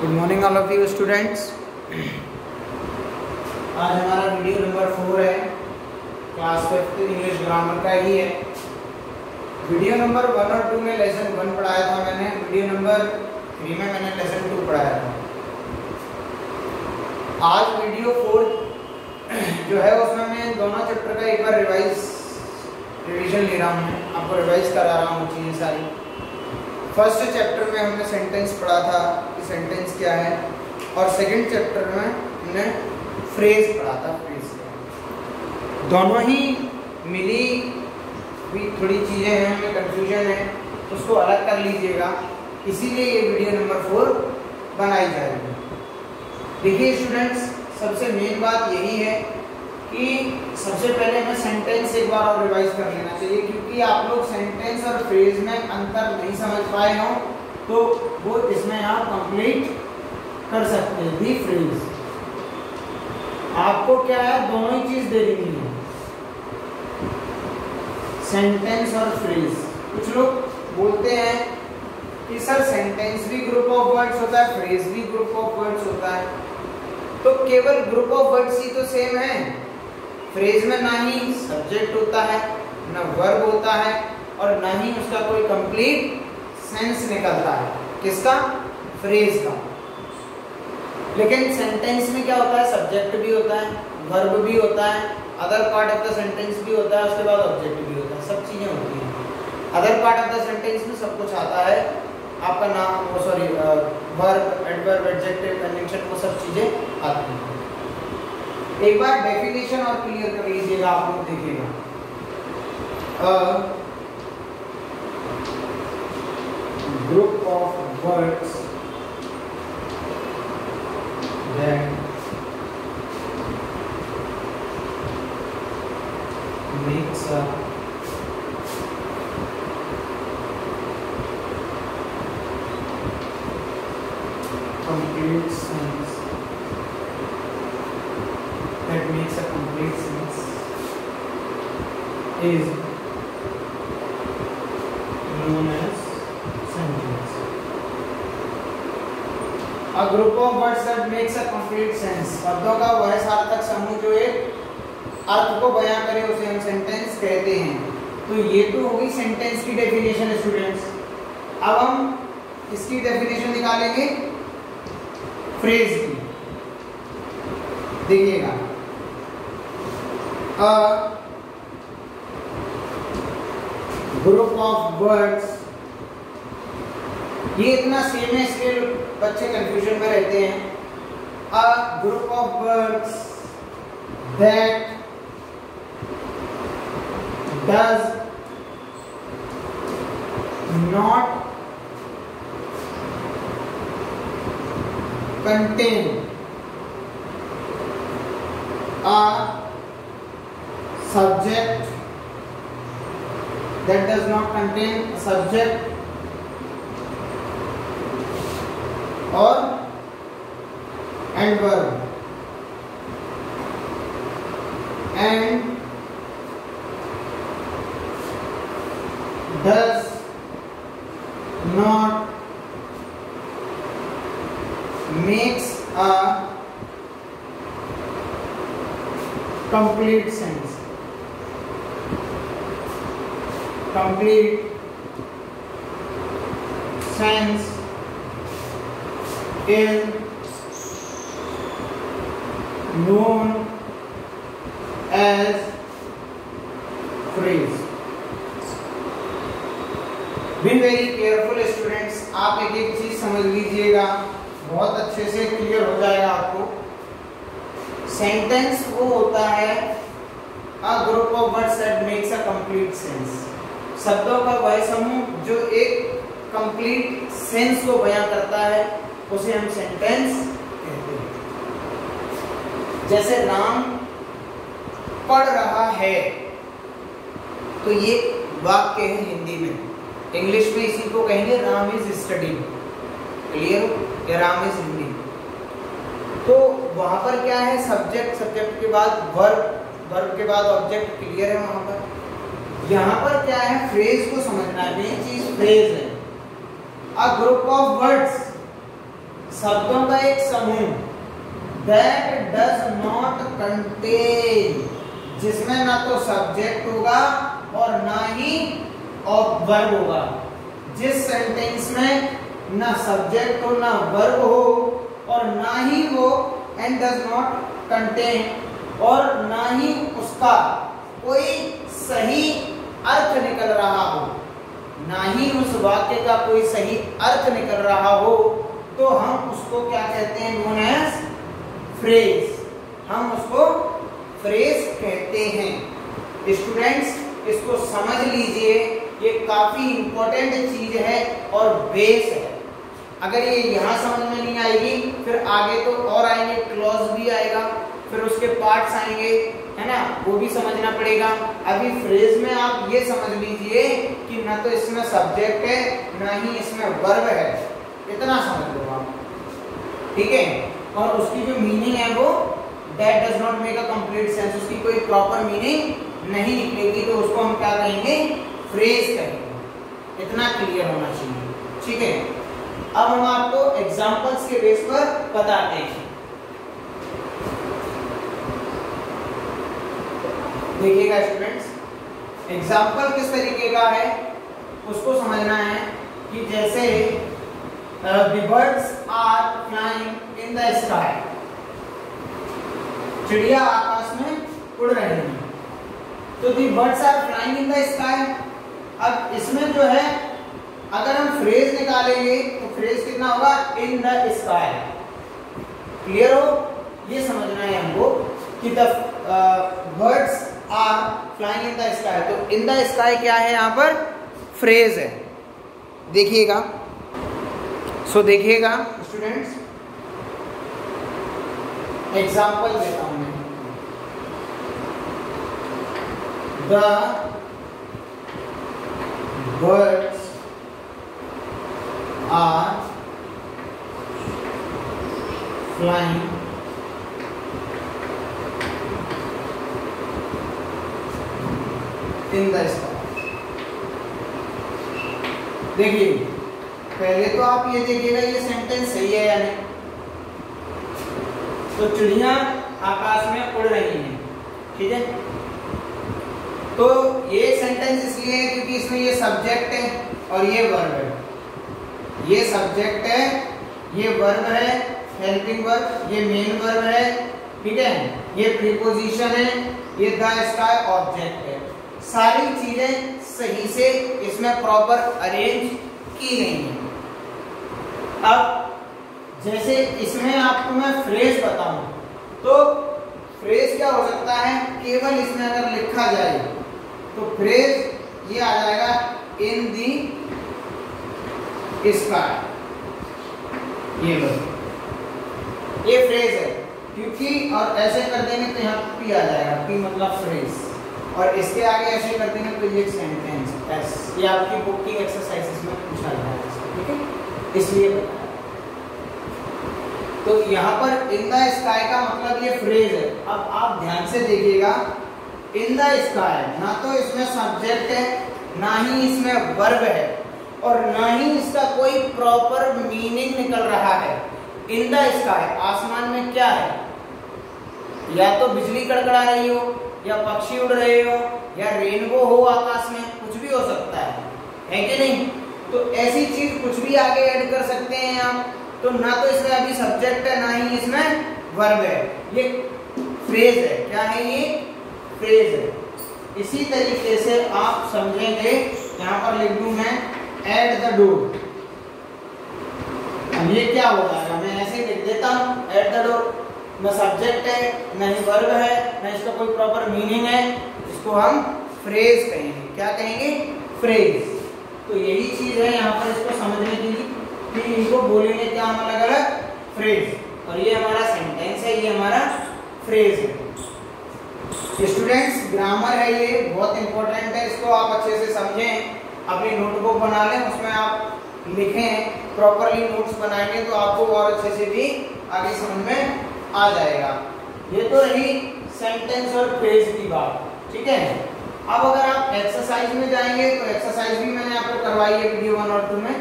Good morning all of you students. आज हमारा video number 4 है, क्लास 5 इंग्लिश ग्रामर का ही है। वीडियो नंबर 1 और 2 में लेसन 1 पढ़ाया था मैंने, वीडियो नंबर 3 में मैंने लेसन 2 पढ़ाया था। आज वीडियो 4 जो है उसमें मैं दोनों चैप्टर का एक बार रिवीजन ले रहा हूँ, आपको रिवाइज करा रहा हूँ चीज़ें सारी। फर्स्ट चैप्टर में हमने सेंटेंस पढ़ा था कि सेंटेंस क्या है, और सेकंड चैप्टर में हमने फ्रेज पढ़ा था। फ्रेज दोनों ही मिली भी थोड़ी चीज़ें हैं, हमें कंफ्यूजन है, उसको अलग कर लीजिएगा, इसीलिए ये वीडियो नंबर 4 बनाई जा रही है। देखिए स्टूडेंट्स, सबसे मेन बात यही है कि सबसे पहले हमें सेंटेंस एक बार और रिवाइज कर लेना चाहिए, क्योंकि आप लोग सेंटेंस और फ्रेज में अंतर नहीं समझ पाए हो तो वो इसमें आप कंप्लीट कर सकते हैं। दी फ्रेज आपको क्या है, दोनों ही चीज दे रही है, सेंटेंस और फ्रेज। कुछ लोग बोलते हैं कि सर सेंटेंस भी ग्रुप ऑफ वर्ड्स होता है, फ्रेज भी ग्रुप ऑफ वर्ड्स होता है, तो केवल ग्रुप ऑफ वर्ड्स ही तो सेम है। फ्रेज में ना ही सब्जेक्ट होता है, ना वर्ब होता है, और ना ही उसका कोई कंप्लीट सेंस निकलता है। किसका? फ्रेज का। लेकिन सेंटेंस में क्या होता है, सब्जेक्ट भी होता है, वर्ब भी होता है, other part of the sentence भी होता है, उसके बाद ऑब्जेक्ट भी होता है, सब चीजें होती हैं। Other part of the sentence में सब कुछ आता है, आपका नाम, वर्ब, एडवर्ब, एडजेक्टिव, कंजंक्शन, वो सब चीजें आती हैं। एक बार डेफिनेशन और क्लियर कर लीजिएगा, आप लोग देखिएगा। Group of words that makes a complete sense, is known as sentence. A group of words that makes a complete sense, शब्दों का वह सार्थक समूह जो एक अर्थ को बयां करे उसे हम सेंटेंस कहते हैं। तो ये तो होगी सेंटेंस की डेफिनेशन स्टूडेंट्स। अब हम इसकी डेफिनेशन निकालेंगे फ्रेज की। देखिएगा, ग्रुप ऑफ वर्ड्स, ये इतना सेम है इसलिए बच्चे कंफ्यूजन में रहते हैं। A group of words that does not contain a subject, that does not contain a subject or and verb, and does not makes a complete sense. Complete sense is known as phrase. Be very careful students, आप एक एक चीज समझ लीजिएगा, बहुत अच्छे से clear हो जाएगा आपको। सेंटेंस वो होता है a group of words that makes a complete sense, शब्दों का वह समूह जो एक कंप्लीट सेंस को बयां करता है, उसे हम सेंटेंस कहते हैं। जैसे राम पढ़ रहा है, तो ये वाक्य है हिंदी में। इंग्लिश में इसी को कहेंगे Ram is studying. Clear? Ram is reading. तो वहां पर क्या है, सब्जेक्ट, सब्जेक्ट के बाद वर्ब, वर्ब के बाद ऑब्जेक्ट। क्लियर है? वहां पर यहाँ पर क्या है, फ्रेज को समझना है, मेन चीज फ्रेज है। अ ग्रुप ऑफ वर्ड्स, शब्दों का एक समूह, दैट डज नॉट कंटेन, जिसमें ना तो सब्जेक्ट होगा और ना ही वर्ब होगा। जिस सेंटेंस में ना सब्जेक्ट हो ना वर्ब हो और ना ही वो एंड डज नॉट कंटेन और ना ही उसका कोई सही अर्थ निकल रहा हो, ना ही उस वाक्य का कोई सही अर्थ निकल रहा हो, तो हम उसको क्या कहते हैं? Known as phrase. हम उसको फ्रेज कहते हैं। स्टूडेंट्स, इसको समझ लीजिए, ये काफी इंपॉर्टेंट चीज है और बेस है। अगर ये यहाँ समझ में नहीं आएगी फिर आगे तो और आएंगे, क्लॉज भी आएगा, फिर उसके पार्ट्स आएंगे, है ना, वो भी समझना पड़ेगा। अभी फ्रेज में आप ये समझ लीजिए कि ना तो इसमें सब्जेक्ट है ना ही इसमें वर्ब है, इतना समझ लो आप, ठीक है। और उसकी जो मीनिंग है वो that does not make a complete sense, उसकी कोई प्रॉपर मीनिंग नहीं निकलेगी, तो उसको हम क्या कहेंगे? फ्रेज कहेंगे। इतना क्लियर होना चाहिए, ठीक है। अब हम आपको एग्जांपल्स के बेस पर बताते हैं। देखिएगा स्टूडेंट्स, एग्जाम्पल किस तरीके का है उसको समझना है कि जैसे the birds are flying in the sky, चिड़िया आकाश में उड़ रही हैं, तो the birds are flying in the sky। अब इसमें जो है अगर हम फ्रेज निकालेंगे तो फ्रेज कितना होगा? इन द स्काई। क्लियर हो? ये समझना है हमको कि the birds are flying in the sky, तो इन द स्काई क्या है? यहाँ पर फ्रेज है। देखिएगा, सो देखिएगा स्टूडेंट्स, एग्जाम्पल देता हूं मैं। The birds are flying in the sky। देखिए, पहले तो आप ये देखिएगा ये सेंटेंस सही है या नहीं। तो चिड़िया आकाश में उड़ रही हैं, ठीक है। तो ये सेंटेंस इसलिए है क्योंकि इसमें ये सब्जेक्ट है और ये वर्ब है। ये सब्जेक्ट है, ये वर्ब है, हेल्पिंग वर्ब, ये मेन वर्ब है, ठीक है। ये प्रीपोजिशन है, ये द स्काई ऑब्जेक्ट है। सारी चीजें सही से इसमें प्रॉपर अरेंज की गई हैं। अब जैसे इसमें आपको मैं फ्रेज बताऊं तो फ्रेज क्या हो सकता है? केवल इसमें अगर लिखा जाए तो फ्रेज ये आ जाएगा इन दी स्काई, ये फ्रेज है क्योंकि, और ऐसे कर देंगे तो यहाँ पी आ जाएगा, पी मतलब फ्रेज, और इसके आगे ऐसे कर देंगे तो ये सेंटेंस एस। ये आपकी बुक की एक्सरसाइजेस में पूछा जाएगा, ठीक है, इसलिए बताया। तो यहाँ पर इन द स्काई का मतलब ये फ्रेज है। अब आप ध्यान से देखिएगा, इन द स्काई ना तो इसमें सब्जेक्ट है ना ही इसमें वर्ब है और ना ही इसका कोई प्रॉपर मीनिंग निकल रहा है। इन द स्काई, आसमान में क्या है? या तो बिजली कड़कड़ा रही हो, या पक्षी उड़ रहे हो, या रेनबो हो आकाश में, कुछ भी हो सकता है कि नहीं? तो ऐसी चीज कुछ भी आगे ऐड कर सकते हैं आप। तो ना तो इसमें अभी सब्जेक्ट है ना ही इसमें वर्ब है, ये फ्रेज है। क्या है ये? फ्रेज है। इसी तरीके से आप समझेंगे, यहाँ पर लिख दूं मैं एट द डोर। अब ये क्या हो जाएगा? मैं ऐसे लिख देता हूँ एट द डोर, न सब्जेक्ट है न ही वर्ब है न इसका कोई प्रॉपर मीनिंग है, इसको हम फ्रेज कहेंगे। क्या कहेंगे? फ्रेज। तो यही चीज है यहाँ पर इसको समझने के लिए कि इनको बोलेंगे क्या हम अलग अलग? फ्रेज। और ये हमारा सेंटेंस है, ये हमारा फ्रेज है। स्टूडेंट्स, ग्रामर है ये, बहुत इंपॉर्टेंट है, इसको आप अच्छे से समझें, अपनी नोटबुक बना लें, उसमें आप लिखें, प्रॉपरली नोट्स बनाएंगे तो आपको और अच्छे से भी आगे समझ में आ जाएगा। ये तो रही सेंटेंस और फ्रेज की बात, ठीक है। अब अगर आप एक्सरसाइज में जाएंगे तो एक्सरसाइज भी मैंने आपको करवाई है वीडियो 1 और 2 में,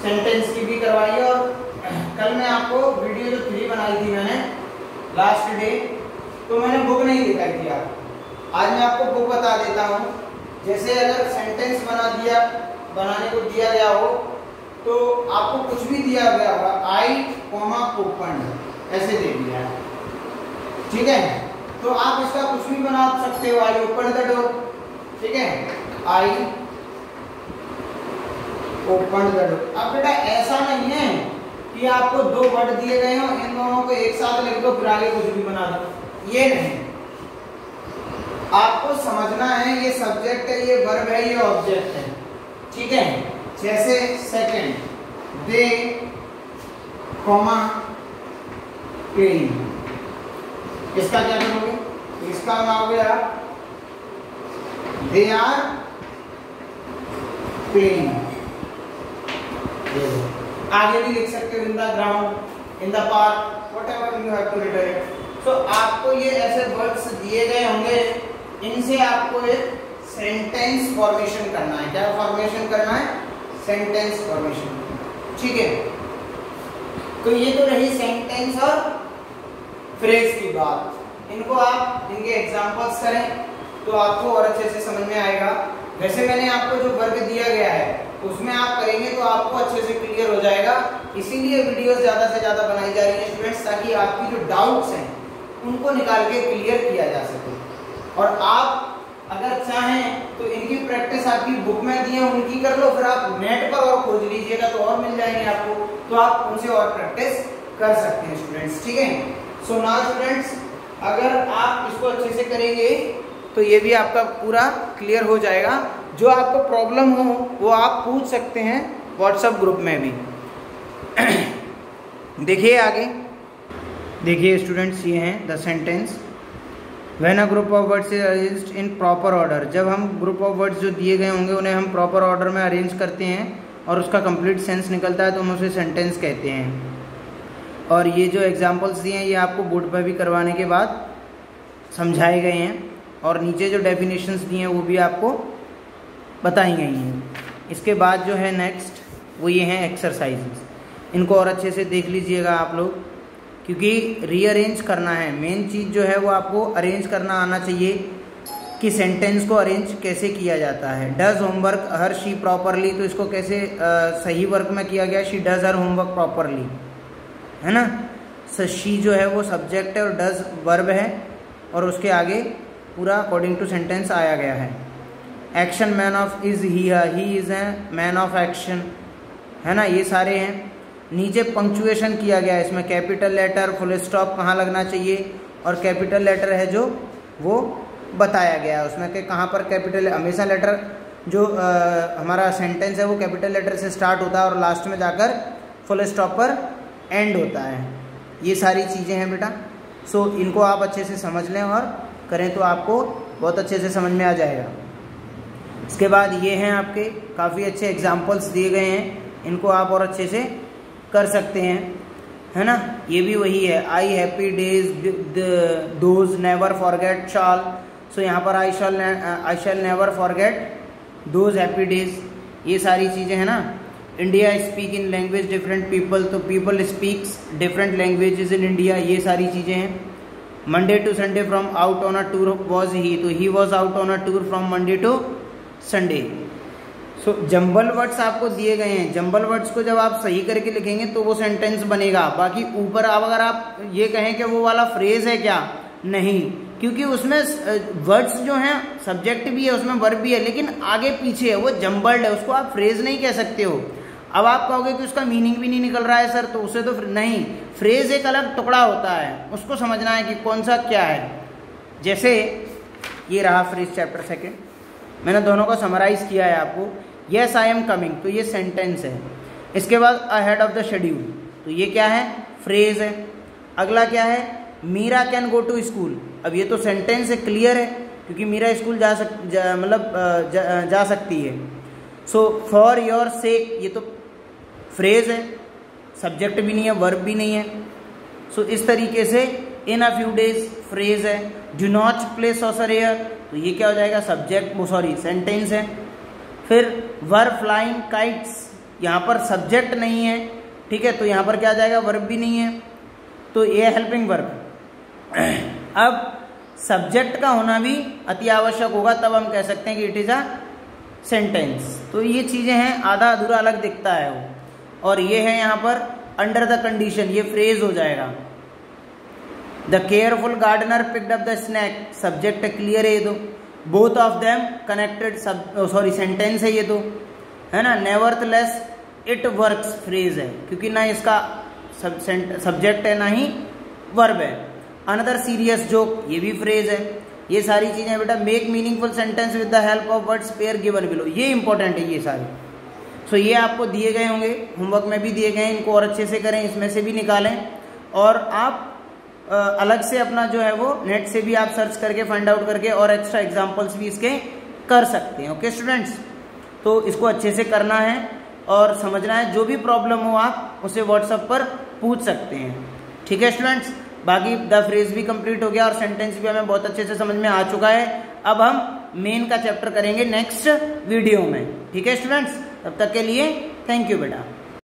सेंटेंस की भी करवाई है और कल मैं आपको वीडियो जो 3 बनाई थी मैंने लास्ट डे, तो मैंने बुक नहीं दिखाई थी आपको। आज मैं आपको बुक बता देता हूँ। जैसे अगर सेंटेंस बनाने को दिया गया हो तो आपको कुछ भी दिया गया होगा, आई कॉमा ओपन ऐसे दे दिया है, ठीक है, तो आप इसका कुछ भी बना सकते हो। आई ओपन द डोर, ठीक है, आई ओपन द डोर। अब बेटा ऐसा नहीं है कि आपको 2 वर्ड दिए गए हो, इन दोनों को एक साथ लिख दो फिर आगे कुछ भी बना दो, ये नहीं। आपको समझना है ये सब्जेक्ट है, ये वर्ब है, ये ऑब्जेक्ट है, ठीक है। जैसे सेकंड, दे कॉमा प्लेइंग, इसका क्या करोगे? इसका हो गया दे आर प्लेइंग। आगे भी लिख सकते हो in the ground, in the park, whatever you have to written. So आपको ये ऐसे वर्ड्स दिए गए होंगे, इनसे आपको एक सेंटेंस फॉर्मेशन करना है। क्या फॉर्मेशन करना है? सेंटेंस फॉर्मेशन, ठीक है। तो ये तो रही सेंटेंस और फ्रेज की बात। इनको आप इनके एग्जांपल्स करें तो आपको और अच्छे से समझ में आएगा। वैसे मैंने आपको जो वर्ग दिया गया है उसमें आप करेंगे तो आपको अच्छे से क्लियर हो जाएगा। इसीलिए वीडियोस ज़्यादा से ज़्यादा बनाई जा रही है स्टूडेंट्स, ताकि आपकी जो डाउट्स हैं उनको निकाल के क्लियर किया जा सके। और आप अगर चाहें तो इनकी प्रैक्टिस आपकी बुक में दी है उनकी कर लो, फिर आप नेट पर और खोज लीजिएगा तो और मिल जाएंगे आपको, तो आप उनसे और प्रैक्टिस कर सकते हैं स्टूडेंट्स, ठीक है। सो नाउ स्टूडेंट्स, अगर आप इसको अच्छे से करेंगे तो ये भी आपका पूरा क्लियर हो जाएगा। जो आपको प्रॉब्लम हो वो आप पूछ सकते हैं व्हाट्सएप ग्रुप में भी। देखिए आगे, देखिए स्टूडेंट्स, ये हैं the sentence. When a group of words is arranged in proper order, जब हम ग्रुप ऑफ वर्ड्स जो दिए गए होंगे उन्हें हम प्रॉपर ऑर्डर में अरेंज करते हैं और उसका कंप्लीट सेंस निकलता है तो हम उसे सेंटेंस कहते हैं। और ये जो एग्जांपल्स दिए हैं ये आपको बोर्ड पर भी करवाने के बाद समझाए गए हैं, और नीचे जो डेफिनेशंस दिए हैं वो भी आपको बताई गई हैं। इसके बाद जो है नेक्स्ट वो ये हैं एक्सरसाइजेस। इनको और अच्छे से देख लीजिएगा आप लोग, क्योंकि रीअरेंज करना है। मेन चीज़ जो है वो आपको अरेंज करना आना चाहिए कि सेंटेंस को अरेंज कैसे किया जाता है। Does homework her she properly, तो इसको कैसे सही वर्क में किया गया, she does her homework properly, है ना। शी जो है वो सब्जेक्ट है और डज वर्ब है, और उसके आगे पूरा अकॉर्डिंग टू सेंटेंस आया गया है। Action man of is he is a man of action, है ना, ये सारे हैं। नीचे पंक्चुएशन किया गया है, इसमें कैपिटल लेटर, फुल स्टॉप कहाँ लगना चाहिए, और कैपिटल लेटर है जो वो बताया गया है उसमें कि कहाँ पर कैपिटल। हमेशा लेटर जो हमारा सेंटेंस है वो कैपिटल लेटर से स्टार्ट होता है और लास्ट में जाकर फुल स्टॉप पर एंड होता है। ये सारी चीज़ें हैं बेटा। सो इनको आप अच्छे से समझ लें और करें तो आपको बहुत अच्छे से समझ में आ जाएगा। इसके बाद ये हैं आपके काफ़ी अच्छे एग्जाम्पल्स दिए गए हैं, इनको आप और अच्छे से कर सकते हैं, है ना। ये भी वही है, I happy days those never forget shall. So यहाँ पर I shall never forget those happy days, ये सारी चीज़ें हैं ना। India speak in language different people, तो people speaks different languages in India, ये सारी चीज़ें हैं। Monday to Sunday from out on a tour was he, तो he was out on a tour from Monday to Sunday. So jumble words आपको दिए गए हैं, जंबल वर्ड्स को जब आप सही करके लिखेंगे तो वो सेंटेंस बनेगा। बाकी ऊपर अगर आप ये कहें कि वो वाला फ्रेज है क्या, नहीं, क्योंकि उसमें वर्ड्स जो हैं सब्जेक्ट भी है, उसमें वर्ब भी है, लेकिन आगे पीछे है, वो जंबल्ड है, उसको आप फ्रेज नहीं कह सकते हो। अब आप कहोगे कि उसका मीनिंग भी नहीं निकल रहा है सर, तो उसे तो नहीं, फ्रेज एक अलग टुकड़ा होता है, उसको समझना है कि कौन सा क्या है। जैसे ये रहा फ्रेज चैप्टर सेकेंड, मैंने दोनों को समराइज किया है आपको। येस आई एम कमिंग, तो ये सेंटेंस है। इसके बाद अहेड ऑफ द शेड्यूल, तो ये क्या है, फ्रेज है। अगला क्या है, Meera can go to school, अब ये तो सेंटेंस है, क्लियर है, क्योंकि मीरा स्कूल जा सकती है। सो फॉर योर सेक, ये तो फ्रेज है, सब्जेक्ट भी नहीं है, वर्ब भी नहीं है। सो इस तरीके से इन अ फ्यू डेज फ्रेज है। Do not play saucer air, तो ये क्या हो जाएगा, सब्जेक्ट, सेंटेंस है। फिर वर फ्लाइंग काइट्स, यहाँ पर सब्जेक्ट नहीं है, ठीक है, तो यहाँ पर क्या आ जाएगा, वर्ब भी नहीं है, तो ये हेल्पिंग वर्ब। अब सब्जेक्ट का होना भी अति आवश्यक होगा, तब हम कह सकते हैं कि इट इज अ सेंटेंस। तो ये चीजें हैं, आधा अधूरा अलग दिखता है वो, और ये है यहाँ पर अंडर द कंडीशन, ये फ्रेज हो जाएगा। The careful gardener picked up the snack, subject clear है ये तो, both of them connected sentence है ये तो, है ना। नेवरथलेस इट वर्क्स फ्रेज है, क्योंकि ना इसका सब्जेक्ट है ना ही वर्ब है। अनदर सीरियस जोक, ये भी फ्रेज है। ये सारी चीजें बेटा, make meaningful sentence with the help of words pair given below, ये इंपॉर्टेंट है ये सारे। सो ये आपको दिए गए होंगे, होमवर्क में भी दिए गए हैं, इनको और अच्छे से करें, इसमें से भी निकालें, और आप अलग से अपना जो है वो नेट से भी आप सर्च करके फाइंड आउट करके और एक्स्ट्रा एग्जांपल्स भी इसके कर सकते हैं। ओके स्टूडेंट्स, तो इसको अच्छे से करना है और समझना है, जो भी प्रॉब्लम हो आप उसे व्हाट्सएप पर पूछ सकते हैं। ठीक है स्टूडेंट्स, बाकी द फ्रेज भी कंप्लीट हो गया और सेंटेंस भी हमें बहुत अच्छे से समझ में आ चुका है। अब हम मेन का चैप्टर करेंगे नेक्स्ट वीडियो में। ठीक है स्टूडेंट्स, तब तक के लिए थैंक यू बेटा।